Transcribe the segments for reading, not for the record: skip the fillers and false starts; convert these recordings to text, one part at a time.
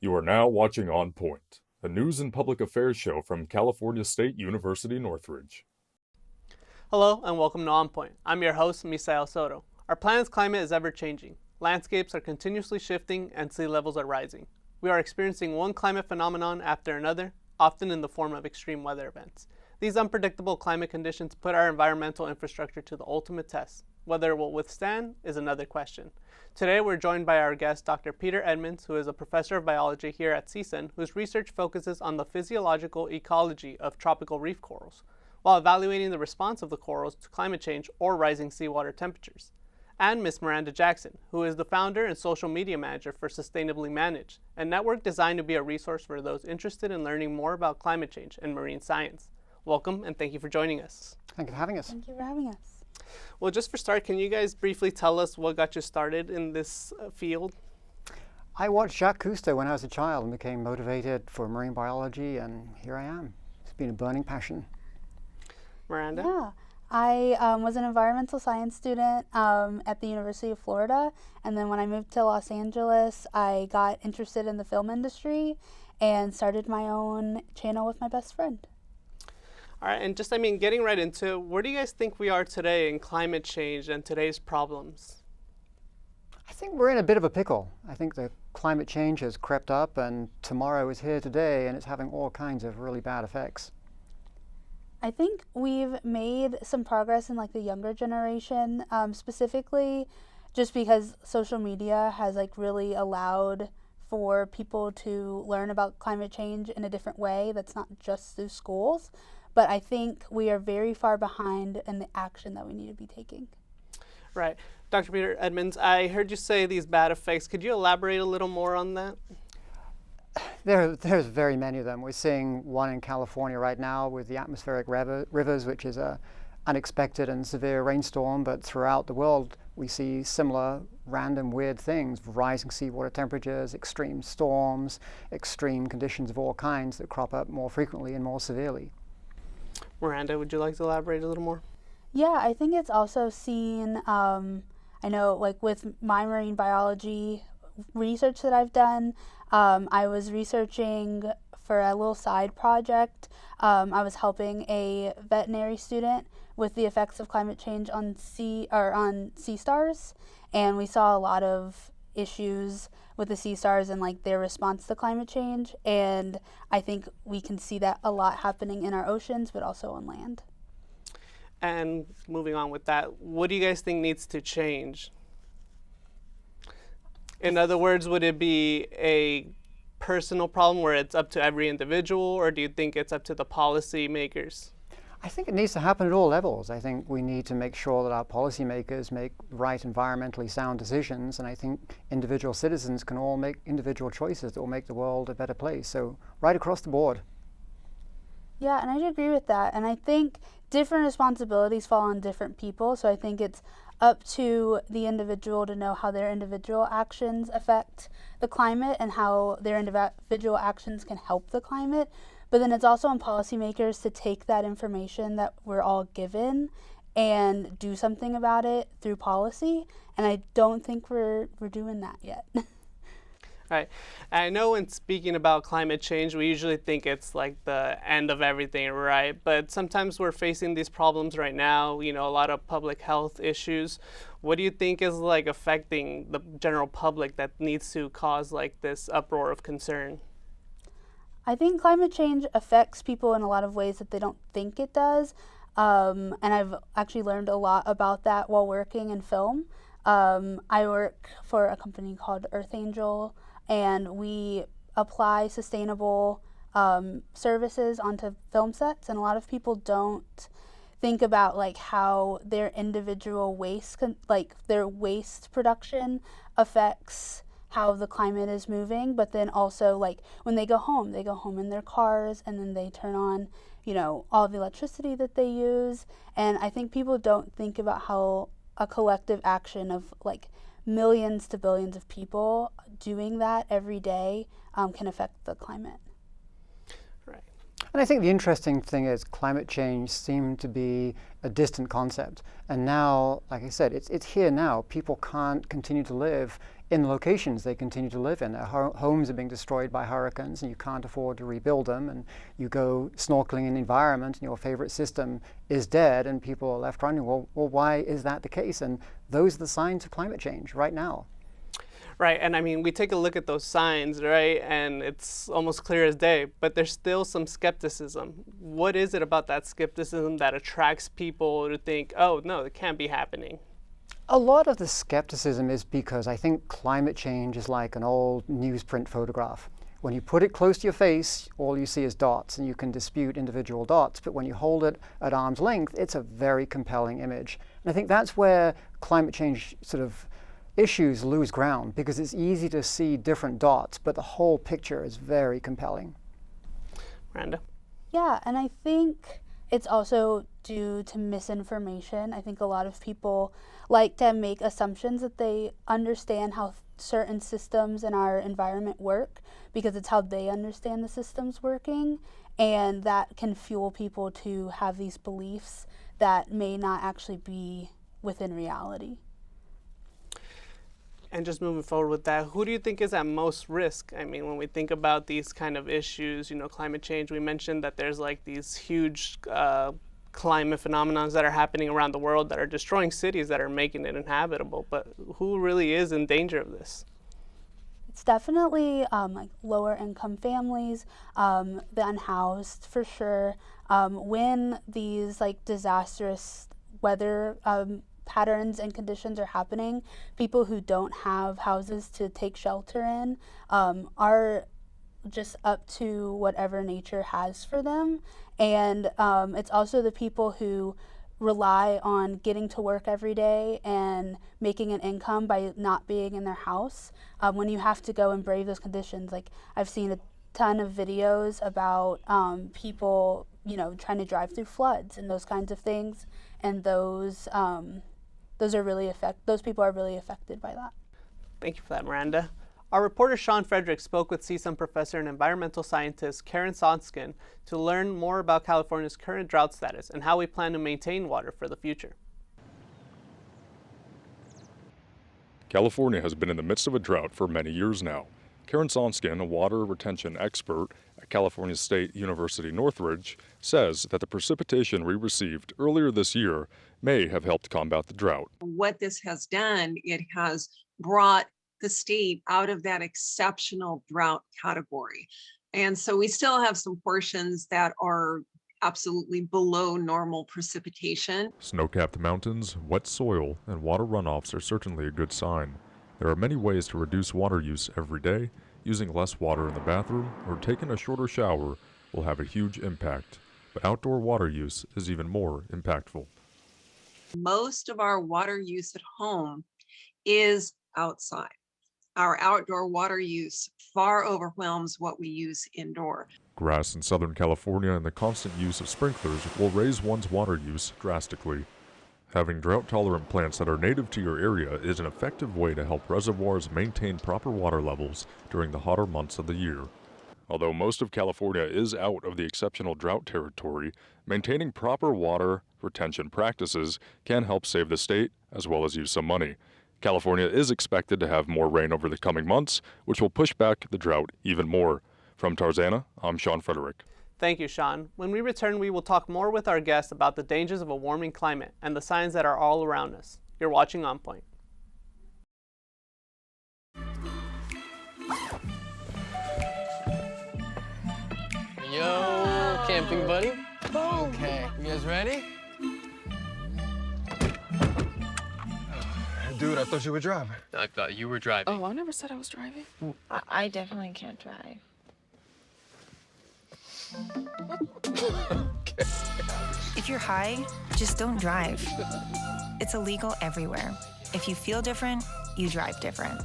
You are now watching On Point, a news and public affairs show from California State University, Northridge. Hello and welcome to On Point. I'm your host, Soto. Our planet's climate is ever changing. Landscapes are continuously shifting and sea levels are rising. We are experiencing one climate phenomenon after another, often in the form of extreme weather events. These unpredictable climate conditions put our environmental infrastructure to the ultimate test. Whether it will withstand is another question. Today we're joined by our guest, Dr. Peter Edmunds, who is a professor of biology here at CSUN, whose research focuses on the physiological ecology of tropical reef corals, while evaluating the response of the corals to climate change or rising seawater temperatures. And Ms. Miranda Jackson, who is the founder and social media manager for Sustainably Managed, a network designed to be a resource for those interested in learning more about climate change and marine science. Welcome and thank you for joining us. Thank you for having us. Thank you for having us. Well, just for start, can you guys briefly tell us what got you started in this field? I watched Jacques Cousteau when I was a child and became motivated for marine biology, and here I am. It's been a burning passion. Miranda? Yeah, I was an environmental science student at the University of Florida, and then when I moved to Los Angeles, I got interested in the film industry and started my own channel with my best friend. All right, and just, getting right into it, where do you guys think we are today in climate change and today's problems? I think we're in a bit of a pickle. I think the climate change has crept up, and tomorrow is here today, and it's having all kinds of really bad effects. I think we've made some progress in the younger generation, specifically just because social media has really allowed for people to learn about climate change in a different way that's not just through schools. But I think we are very far behind in the action that we need to be taking. Right. Dr. Peter Edmunds, I heard you say these bad effects. Could you elaborate a little more on that? There's very many of them. We're seeing one in California right now with the atmospheric rivers, which is an unexpected and severe rainstorm, but throughout the world we see similar random weird things: rising seawater temperatures, extreme storms, extreme conditions of all kinds that crop up more frequently and more severely. Miranda, would you like to elaborate a little more? Yeah, I think it's also seen, I know with my marine biology research that I've done, I was researching for a little side project. I was helping a veterinary student with the effects of climate change on sea stars, and we saw a lot of issues with the sea stars and their response to climate change, and I think we can see that a lot happening in our oceans but also on land. And moving on with that, what do you guys think needs to change? In other words, would it be a personal problem where it's up to every individual, or do you think it's up to the policy makers? I think it needs to happen at all levels. I think we need to make sure that our policymakers make right environmentally sound decisions, and I think individual citizens can all make individual choices that will make the world a better place. So right across the board. Yeah, and I agree with that. And I think different responsibilities fall on different people. So I think it's up to the individual to know how their individual actions affect the climate and how their individual actions can help the climate. But then it's also on policymakers to take that information that we're all given and do something about it through policy. And I don't think we're doing that yet. Right. I know when speaking about climate change, we usually think it's the end of everything, right? But sometimes we're facing these problems right now, a lot of public health issues. What do you think is affecting the general public that needs to cause this uproar of concern? I think climate change affects people in a lot of ways that they don't think it does. And I've actually learned a lot about that while working in film. I work for a company called Earth Angel, and we apply sustainable services onto film sets. And a lot of people don't think about how their individual waste, their waste production affects how the climate is moving, but then also when they go home in their cars, and then they turn on, all the electricity that they use. And I think people don't think about how a collective action of millions to billions of people doing that every day can affect the climate. Right. And I think the interesting thing is climate change seemed to be a distant concept. And now, like I said, it's here now. People can't continue to live in the locations they continue to live in. Their homes are being destroyed by hurricanes and you can't afford to rebuild them, and you go snorkeling in the environment and your favorite system is dead and people are left wondering, well, why is that the case? And those are the signs of climate change right now. Right, and I mean, we take a look at those signs, right, and it's almost clear as day, but there's still some skepticism. What is it about that skepticism that attracts people to think, oh, no, it can't be happening? A lot of the skepticism is because I think climate change is like an old newsprint photograph. When you put it close to your face, all you see is dots, and you can dispute individual dots, but when you hold it at arm's length, it's a very compelling image. And I think that's where climate change sort of issues lose ground, because it's easy to see different dots, but the whole picture is very compelling. Miranda? Yeah, and I think it's also due to misinformation. I think a lot of people like to make assumptions that they understand how certain systems in our environment work because it's how they understand the systems working, and that can fuel people to have these beliefs that may not actually be within reality. And just moving forward with that, who do you think is at most risk? I mean, when we think about these kind of issues, climate change, we mentioned that there's like these huge climate phenomena that are happening around the world that are destroying cities that are making it inhabitable. But who really is in danger of this? It's definitely like lower income families, the unhoused for sure. When these like disastrous weather patterns and conditions are happening, people who don't have houses to take shelter in are just up to whatever nature has for them. And it's also the people who rely on getting to work every day and making an income by not being in their house. When you have to go and brave those conditions, like I've seen a ton of videos about people, trying to drive through floods and those kinds of things, and those people are really affected by that. Thank you for that, Miranda. Our reporter Sean Frederick spoke with CSUN professor and environmental scientist Karen Sonskin to learn more about California's current drought status and how we plan to maintain water for the future. California has been in the midst of a drought for many years now. Karen Sonskin, a water retention expert at California State University Northridge, says that the precipitation we received earlier this year may have helped combat the drought. What this has done, it has brought the state out of that exceptional drought category. And so we still have some portions that are absolutely below normal precipitation. Snow-capped mountains, wet soil, and water runoffs are certainly a good sign. There are many ways to reduce water use every day. Using less water in the bathroom or taking a shorter shower will have a huge impact, but outdoor water use is even more impactful. Most of our water use at home is outside. Our outdoor water use far overwhelms what we use indoor. Grass in Southern California and the constant use of sprinklers will raise one's water use drastically. Having drought-tolerant plants that are native to your area is an effective way to help reservoirs maintain proper water levels during the hotter months of the year. Although most of California is out of the exceptional drought territory, maintaining proper water retention practices can help save the state as well as use some money. California is expected to have more rain over the coming months, which will push back the drought even more. From Tarzana, I'm Sean Frederick. Thank you, Sean. When we return, we will talk more with our guests about the dangers of a warming climate and the signs that are all around us. You're watching On Point. Yo, camping buddy. Okay, you guys ready? Dude, I thought you were driving. I thought you were driving. Oh, I never said I was driving. I definitely can't drive. Okay. If you're high, just don't drive. It's illegal everywhere. If you feel different, you drive different.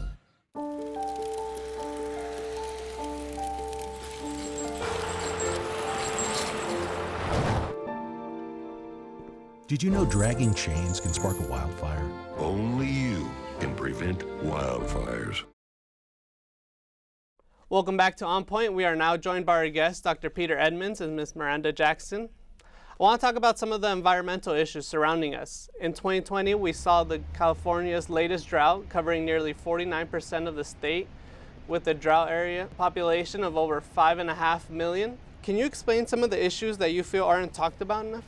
Did you know dragging chains can spark a wildfire? Only you can prevent wildfires. Welcome back to On Point. We are now joined by our guests, Dr. Peter Edmunds and Ms. Miranda Jackson. I want to talk about some of the environmental issues surrounding us. In 2020, we saw California's latest drought, covering nearly 49% of the state, with a drought area population of over 5.5 million. Can you explain some of the issues that you feel aren't talked about enough?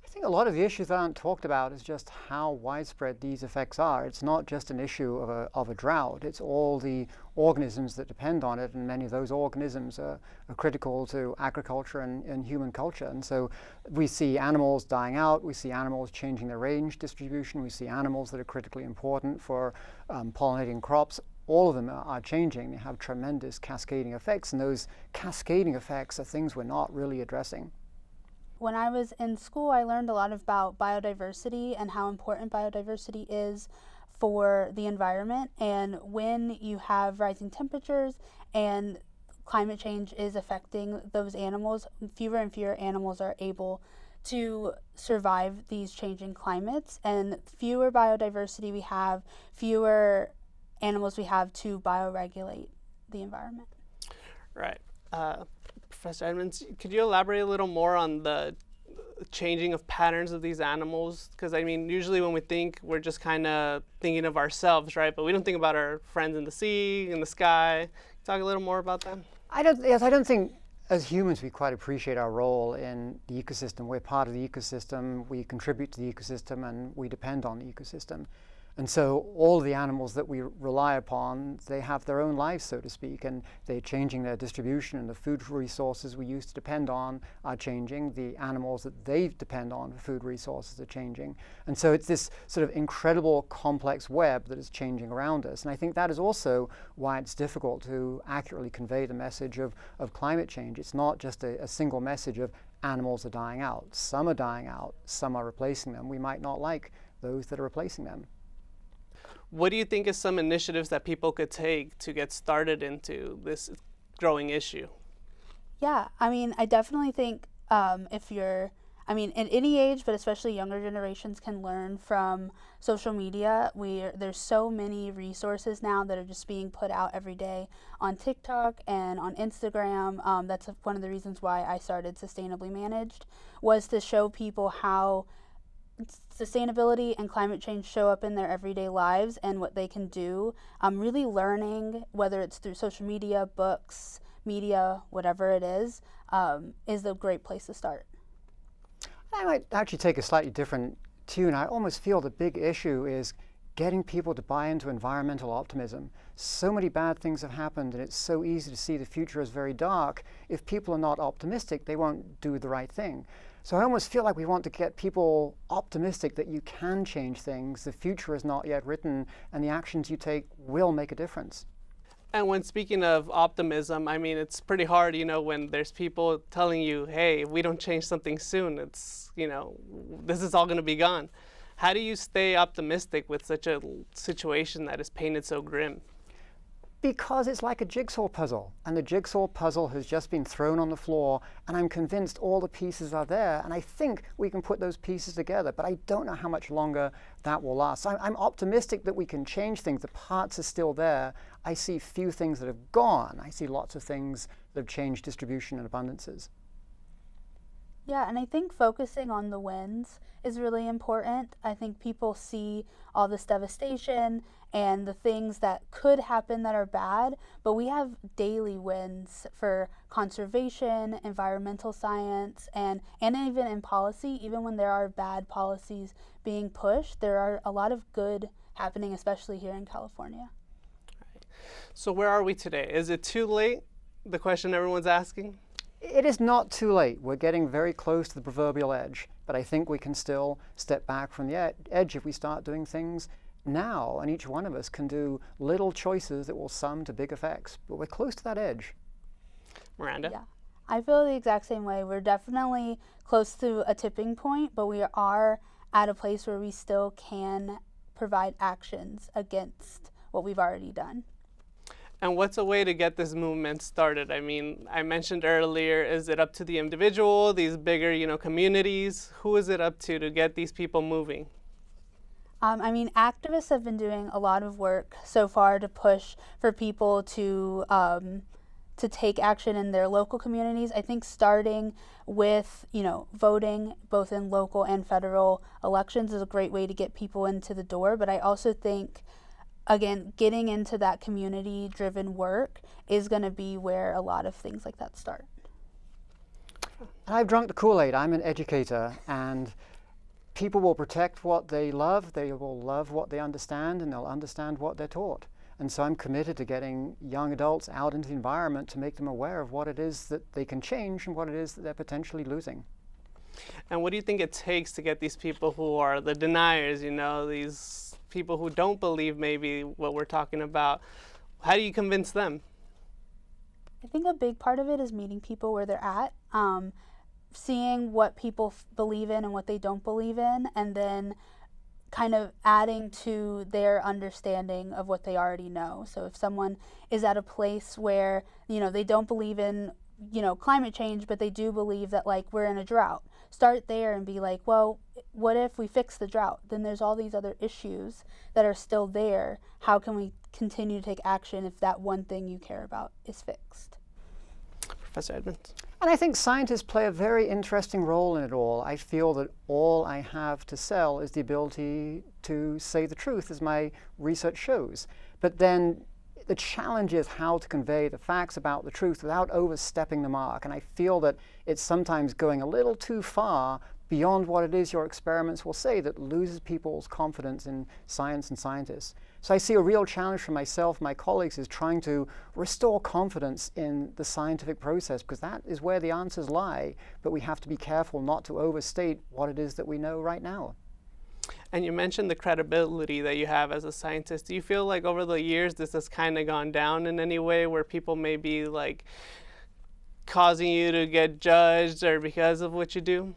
I think a lot of the issues that aren't talked about is just how widespread these effects are. It's not just an issue of a drought, it's all the organisms that depend on it, and many of those organisms are critical to agriculture and human culture. And so we see animals dying out, we see animals changing their range distribution, we see animals that are critically important for pollinating crops. All of them are changing. They have tremendous cascading effects, and those cascading effects are things we're not really addressing. When I was in school, I learned a lot about biodiversity and how important biodiversity is for the environment. And when you have rising temperatures and climate change is affecting those animals, fewer and fewer animals are able to survive these changing climates. And fewer biodiversity we have, fewer animals we have to bioregulate the environment. Right. Professor Edmunds, could you elaborate a little more on the changing of patterns of these animals? Because I mean, usually when we think, we're just kind of thinking of ourselves, right? But we don't think about our friends in the sea, in the sky. Talk a little more about that. I don't think as humans we quite appreciate our role in the ecosystem. We're part of the ecosystem, we contribute to the ecosystem, and we depend on the ecosystem. And so all the animals that we rely upon, they have their own lives, so to speak, and they're changing their distribution, and the food resources we used to depend on are changing. The animals that they depend on for food resources are changing. And so it's this sort of incredible complex web that is changing around us. And I think that is also why it's difficult to accurately convey the message of climate change. It's not just a single message of animals are dying out. Some are dying out, some are replacing them. We might not like those that are replacing them. What do you think is some initiatives that people could take to get started into this growing issue? Yeah, I mean, I definitely think if you're, I mean, at any age, but especially younger generations can learn from social media. There's so many resources now that are just being put out every day on TikTok and on Instagram. That's one of the reasons why I started Sustainably Managed, was to show people how sustainability and climate change show up in their everyday lives and what they can do. Really learning, whether it's through social media, books, media, whatever it is a great place to start. I might actually take a slightly different tune. I almost feel the big issue is getting people to buy into environmental optimism. So many bad things have happened, and it's so easy to see the future as very dark. If people are not optimistic, they won't do the right thing. So I almost feel like we want to get people optimistic that you can change things, the future is not yet written, and the actions you take will make a difference. And when speaking of optimism, I mean, it's pretty hard, when there's people telling you, hey, if we don't change something soon, it's, this is all going to be gone. How do you stay optimistic with such a situation that is painted so grim? Because it's like a jigsaw puzzle, and the jigsaw puzzle has just been thrown on the floor, and I'm convinced all the pieces are there, and I think we can put those pieces together, but I don't know how much longer that will last. So I'm optimistic that we can change things. The parts are still there. I see few things that have gone. I see lots of things that have changed distribution and abundances. Yeah, and I think focusing on the wins is really important. I think people see all this devastation and the things that could happen that are bad, but we have daily wins for conservation, environmental science, and even in policy. Even when there are bad policies being pushed, there are a lot of good happening, especially here in California. Right. So where are we today? Is it too late? The question everyone's asking? It is not too late. We're getting very close to the proverbial edge, but I think we can still step back from the edge if we start doing things now, and each one of us can do little choices that will sum to big effects, but we're close to that edge. Miranda? Yeah, I feel the exact same way. We're definitely close to a tipping point, but we are at a place where we still can provide actions against what we've already done. And what's a way to get this movement started? I mean, I mentioned earlier, is it up to the individual, these bigger, communities? Who is it up to get these people moving? I mean, activists have been doing a lot of work so far to push for people to to take action in their local communities. I think starting with, voting both in local and federal elections is a great way to get people into the door. But I also think, again, getting into that community-driven work is going to be where a lot of things like that start. I've drunk the Kool-Aid. I'm an educator, and people will protect what they love, they will love what they understand, and they'll understand what they're taught. And so I'm committed to getting young adults out into the environment to make them aware of what it is that they can change and what it is that they're potentially losing. And what do you think it takes to get these people who are the deniers, these people who don't believe maybe what we're talking about? How do you convince them? I think a big part of it is meeting people where they're at, seeing what people believe in and what they don't believe in, and then kind of adding to their understanding of what they already know. So if someone is at a place where, they don't believe in, climate change, but they do believe that we're in a drought, start there and be like, well, what if we fix the drought? Then there's all these other issues that are still there. How can we continue to take action if that one thing you care about is fixed? Professor Edmunds. And I think scientists play a very interesting role in it all. I feel that all I have to sell is the ability to say the truth, as my research shows. But then the challenge is how to convey the facts about the truth without overstepping the mark. And I feel that it's sometimes going a little too far beyond what it is your experiments will say that loses people's confidence in science and scientists. So I see a real challenge for myself, my colleagues, is trying to restore confidence in the scientific process, because that is where the answers lie, but we have to be careful not to overstate what it is that we know right now. And you mentioned the credibility that you have as a scientist. Do you feel like over the years this has kind of gone down in any way, where people may be causing you to get judged or because of what you do?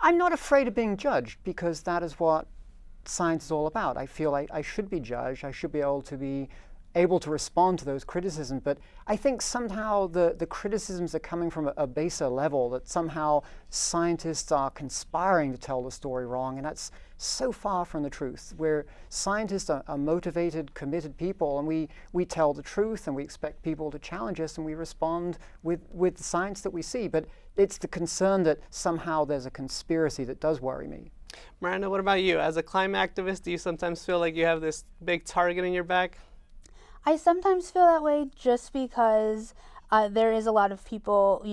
I'm not afraid of being judged, because that is what science is all about. I feel like I should be judged. I should be able to respond to those criticisms. But I think somehow the criticisms are coming from a baser level, that somehow scientists are conspiring to tell the story wrong. And that's so far from the truth, where scientists are motivated, committed people, and we tell the truth, and we expect people to challenge us, and we respond with the science that we see. But it's the concern that somehow there's a conspiracy that does worry me. Miranda, what about you? As a climate activist, do you sometimes feel like you have this big target in your back? I sometimes feel that way just because there is a lot of people,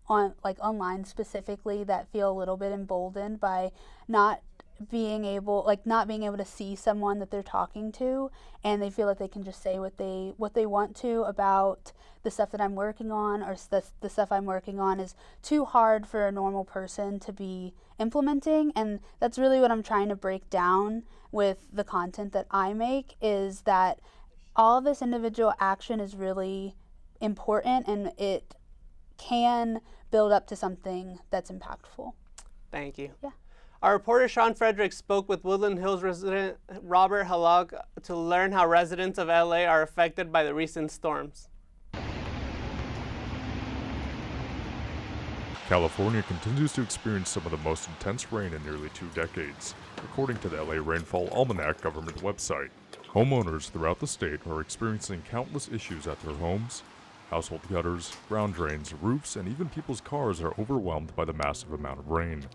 online specifically, that feel a little bit emboldened by not being able to see someone that they're talking to, and they feel like they can just say what they want to about the stuff that I'm working on, or the stuff I'm working on is too hard for a normal person to be implementing. And that's really what I'm trying to break down with the content that I make, is that all of this individual action is really important, and it can build up to something that's impactful. Thank you. Yeah. Our reporter Sean Frederick spoke with Woodland Hills resident Robert Hallag to learn how residents of LA are affected by the recent storms. California continues to experience some of the most intense rain in nearly 2 decades, according to the LA Rainfall Almanac government website. Homeowners throughout the state are experiencing countless issues at their homes. Household gutters, ground drains, roofs, and even people's cars are overwhelmed by the massive amount of rain.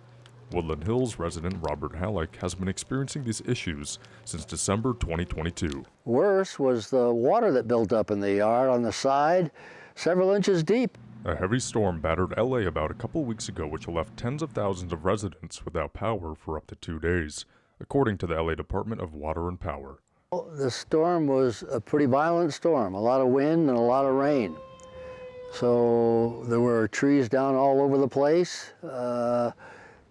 Woodland Hills resident Robert Halleck has been experiencing these issues since December 2022. Worse was the water that built up in the yard on the side, several inches deep. A heavy storm battered LA about a couple weeks ago, which left tens of thousands of residents without power for up to 2 days, according to the LA Department of Water and Power. The storm was a pretty violent storm, a lot of wind and a lot of rain. So there were trees down all over the place,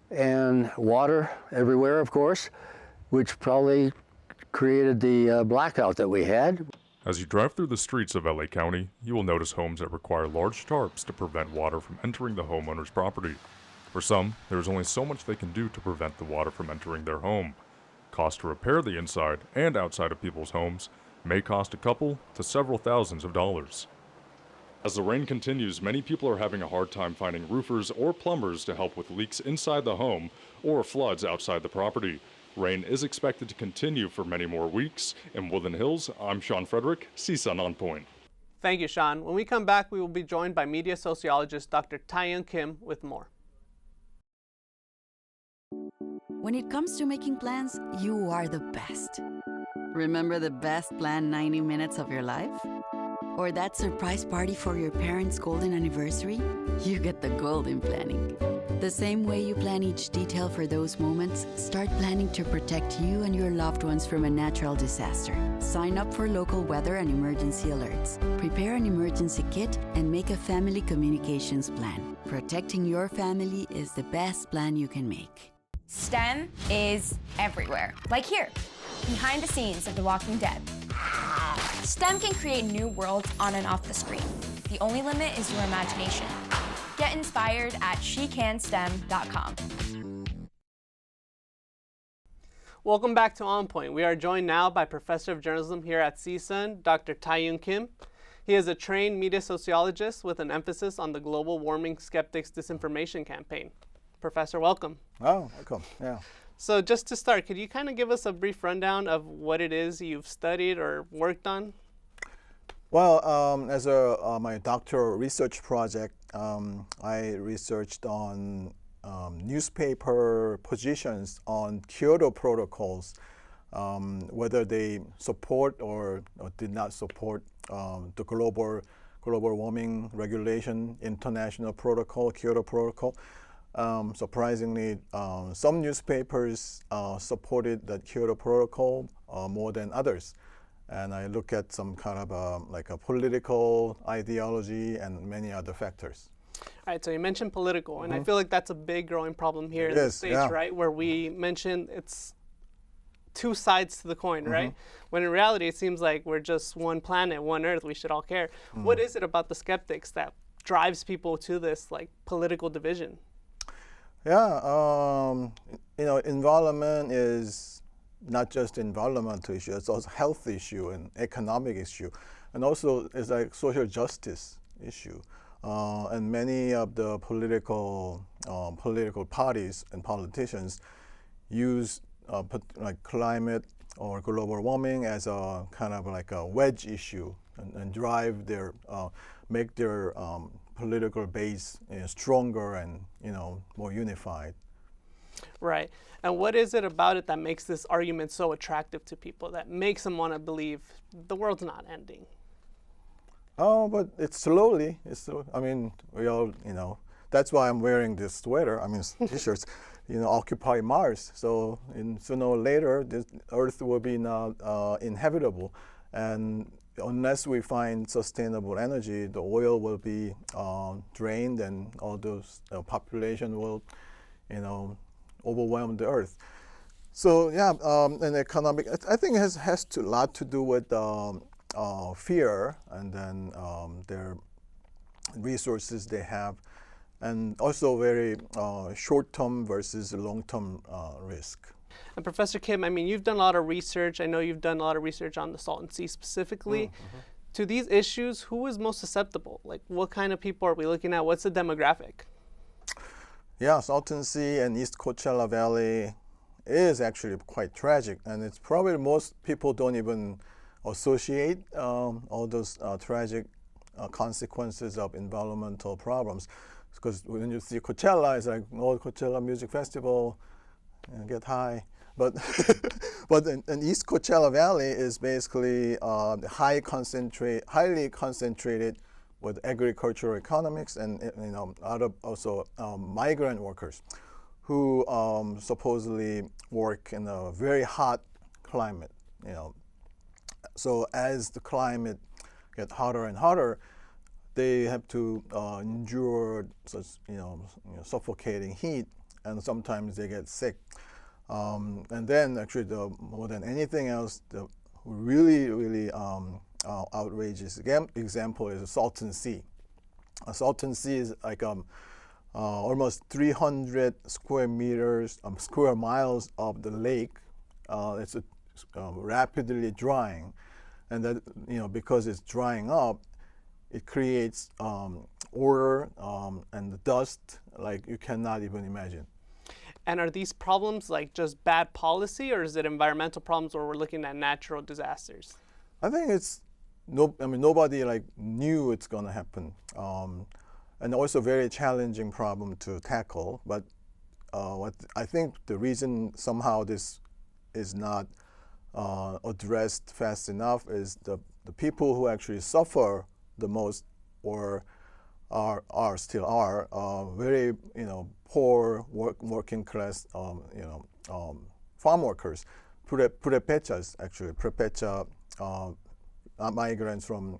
and water everywhere, of course, which probably created the blackout that we had. As you drive through the streets of LA County, you will notice homes that require large tarps to prevent water from entering the homeowner's property. For some, there is only so much they can do to prevent the water from entering their home. Cost to repair the inside and outside of people's homes may cost a couple to several thousands of dollars. As the rain continues, many people are having a hard time finding roofers or plumbers to help with leaks inside the home or floods outside the property. Rain is expected to continue for many more weeks. In Woodland Hills, I'm Sean Frederick, CSUN On Point. Thank you, Sean. When we come back, we will be joined by media sociologist Dr. Taehyun Kim with more. When it comes to making plans, you are the best. Remember the best planned 90 minutes of your life? Or that surprise party for your parents' golden anniversary? You get the golden planning. The same way you plan each detail for those moments, start planning to protect you and your loved ones from a natural disaster. Sign up for local weather and emergency alerts. Prepare an emergency kit and make a family communications plan. Protecting your family is the best plan you can make. STEM is everywhere, like here, behind the scenes of The Walking Dead. STEM can create new worlds on and off the screen. The only limit is your imagination. Get inspired at shecanstem.com. Welcome back to On Point. We are joined now by Professor of Journalism here at CSUN, Dr. Taehyun Kim. He is a trained media sociologist with an emphasis on the global warming skeptics disinformation campaign. Professor, welcome. Oh, welcome. Yeah. So just to start, could you kind of give us a brief rundown of what it is you've studied or worked on? Well, as my doctoral research project, I researched on newspaper positions on Kyoto protocols, whether they support or did not support the global warming regulation international protocol, Kyoto protocol. Surprisingly, some newspapers supported the Kyoto protocol more than others. And I look at some kind of like a political ideology and many other factors. All right, so you mentioned political, and I feel like that's a big growing problem here in the States, right? Where we mentioned it's two sides to the coin, right? When in reality, it seems like we're just one planet, one Earth, we should all care. What is it about the skeptics that drives people to this like political division? Yeah, you know, environment is not just environmental issue, it's also health issue and economic issue. And also it's like social justice issue. And many of the political parties and politicians use like climate or global warming as a kind of like a wedge issue and drive their, make their political base stronger and more unified. Right. And what is it about it that makes this argument so attractive to people, that makes them want to believe the world's not ending? Oh, but it's slowly. I mean, we all, that's why I'm wearing this sweater. I mean, t-shirts. Occupy Mars. So sooner or later, this Earth will be not inhabitable, and unless we find sustainable energy, the oil will be drained, and all those population will, overwhelm the Earth. So yeah, and economic, I think it has a lot to do with fear, and then their resources they have, and also very short-term versus long-term risk. And Professor Kim, I mean, you've done a lot of research. I know you've done a lot of research on the Salton Sea specifically. To these issues, who is most susceptible? Like, what kind of people are we looking at? What's the demographic? Yeah, Salton Sea and East Coachella Valley is actually quite tragic, and it's probably most people don't even associate all those tragic consequences of environmental problems. Because when you see Coachella, it's like, oh, Coachella Music Festival, get high. But but in East Coachella Valley is basically highly concentrated with agricultural economics and also migrant workers who supposedly work in a very hot climate. So as the climate gets hotter and hotter, they have to endure such suffocating heat, and sometimes they get sick. And then actually, more than anything else, the really outrageous example is the Salton Sea. Salton Sea is like almost 300 square miles of the lake. It's rapidly drying, and that because it's drying up, it creates odor and dust like you cannot even imagine. And are these problems like just bad policy, or is it environmental problems where we're looking at natural disasters? I think it's nobody like knew it's going to happen, and also very challenging problem to tackle. But what I think the reason somehow this is not addressed fast enough is the people who actually suffer the most, or still are very poor working class farm workers, purepechas, actually purepecha migrants from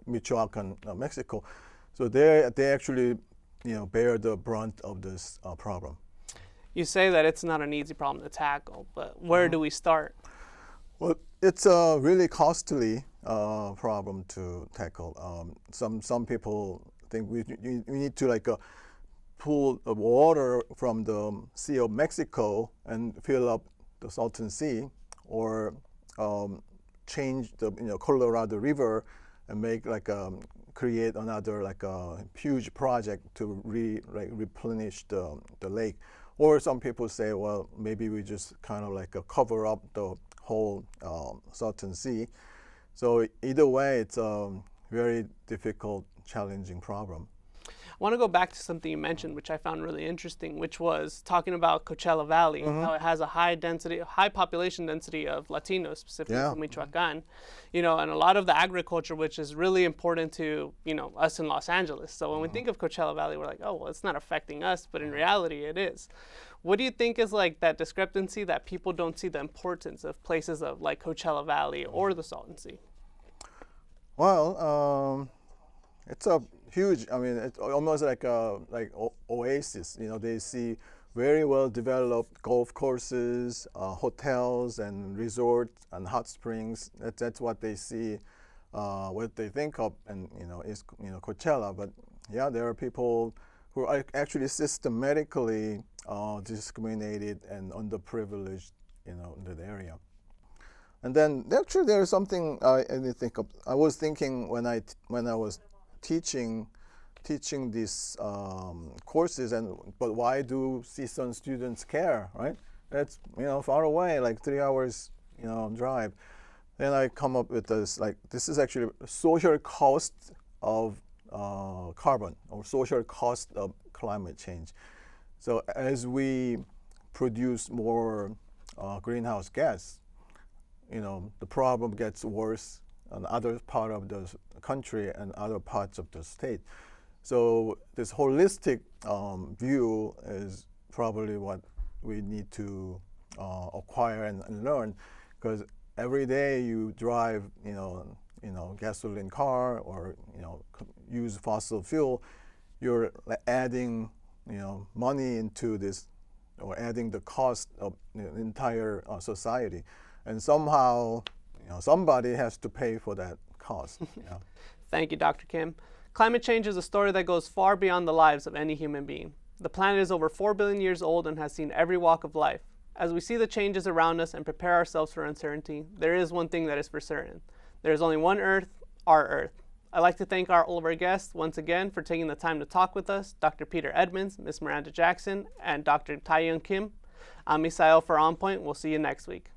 Michoacan, Mexico. So they actually bear the brunt of this problem. You say that it's not an easy problem to tackle, but where do we start? Well, it's a really costly problem to tackle. Some people think we need to pull the water from the Sea of Mexico and fill up the Salton Sea, or change the Colorado River and make create another huge project to replenish the lake. Or some people say, well, maybe we just kind of cover up the whole Salton Sea. So either way, it's a very difficult, challenging problem. I want to go back to something you mentioned, which I found really interesting, which was talking about Coachella Valley, how it has a high population density of Latinos, specifically from Michoacan, and a lot of the agriculture, which is really important to, us in Los Angeles. So when we think of Coachella Valley, we're like, oh, well, it's not affecting us, but in reality, it is. What do you think is that discrepancy that people don't see the importance of places of like Coachella Valley or the Salton Sea? Well, it's a huge. I mean, it's almost like oasis. They see very well developed golf courses, hotels, and resorts and hot springs. That's what they see, what they think of, and is Coachella. But yeah, there are people who are actually systematically discriminated and underprivileged, in the area. And then actually there is something I think of. I was thinking when I was teaching these courses, but why do CSUN students care, right? It's far away, like 3 hours drive. Then I come up with this, this is actually social cost of carbon, or social cost of climate change. So as we produce more greenhouse gas, the problem gets worse in other part of the country and other parts of the state. So this holistic view is probably what we need to acquire and learn, because every day you drive, gasoline car, or use fossil fuel, you're adding, money into this, or adding the cost of the entire society, and somehow, somebody has to pay for that cost. Thank you, Dr. Kim. Climate change is a story that goes far beyond the lives of any human being. The planet is over 4 billion years old and has seen every walk of life. As we see the changes around us and prepare ourselves for uncertainty, there is one thing that is for certain. There is only one Earth, our Earth. I'd like to thank all of our guests once again for taking the time to talk with us, Dr. Peter Edmunds, Ms. Miranda Jackson, and Dr. Taehyun Kim. I'm Misael for On Point. We'll see you next week.